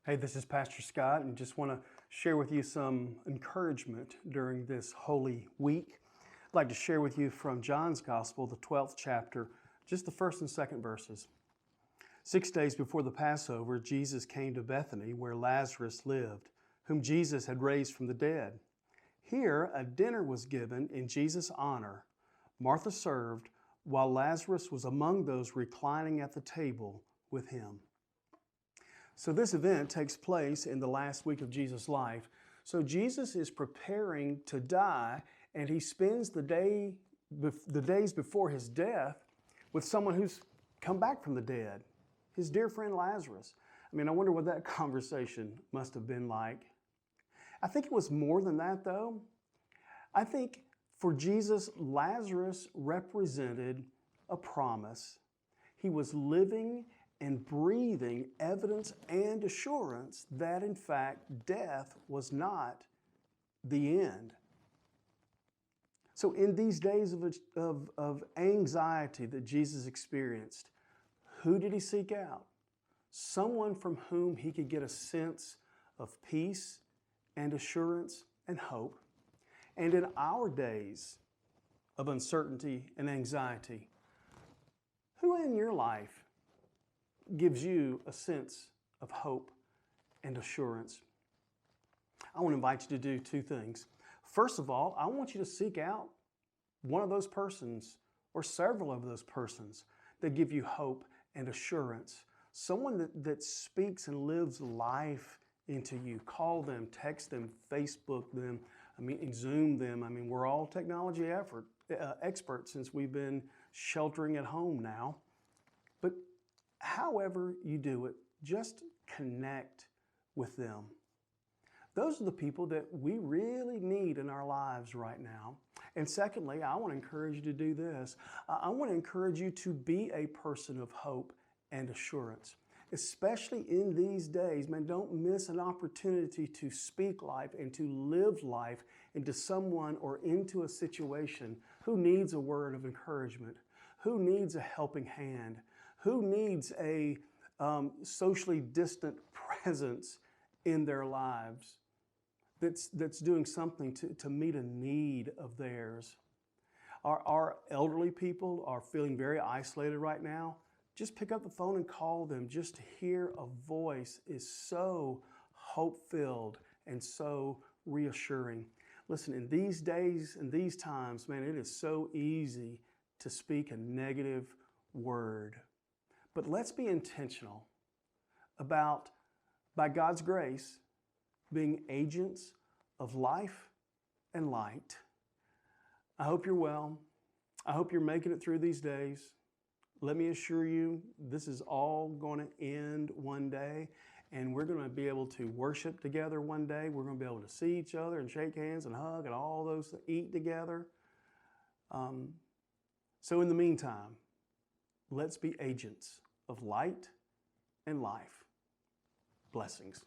Hey, this is Pastor Scott, and just want to share with you some encouragement during this Holy Week. I'd like to share with you from John's Gospel, the 12th chapter, just the first and second verses. 6 days before the Passover, Jesus came to Bethany, where Lazarus lived, whom Jesus had raised from the dead. Here, a dinner was given in Jesus' honor. Martha served, while Lazarus was among those reclining at the table with him. So this event takes place in the last week of Jesus' life. So Jesus is preparing to die, and he spends the days before his death with someone who's come back from the dead, his dear friend Lazarus. I wonder what that conversation must have been like. I think it was more than that, though. I think for Jesus, Lazarus represented a promise. He was living and breathing evidence and assurance that, in fact, death was not the end. So in these days of anxiety that Jesus experienced, who did he seek out? Someone from whom he could get a sense of peace and assurance and hope. And in our days of uncertainty and anxiety, who in your life gives you a sense of hope and assurance? I want to invite you to do two things. First of all, I want you to seek out one of those persons or several of those persons that give you hope and assurance. Someone that speaks and lives life into you. Call them, text them, Facebook them, Zoom them. We're all technology experts since we've been sheltering at home now. But however you do it, just connect with them. Those are the people that we really need in our lives right now. And secondly, I want to encourage you to do this. I want to encourage you to be a person of hope and assurance, especially in these days. Man, don't miss an opportunity to speak life and to live life into someone or into a situation who needs a word of encouragement, who needs a helping hand, who needs a socially distant presence in their lives that's doing something to meet a need of theirs. Our elderly people are feeling very isolated right now. Just pick up the phone and call them. Just to hear a voice is so hope-filled and so reassuring. Listen, in these days and these times, man, it is so easy to speak a negative word. But let's be intentional about, by God's grace, being agents of life and light. I hope you're well. I hope you're making it through these days. Let me assure you, this is all going to end one day, and we're going to be able to worship together one day. We're going to be able to see each other and shake hands and hug and all those, eat together. So in the meantime, let's be agents of light and life. Blessings.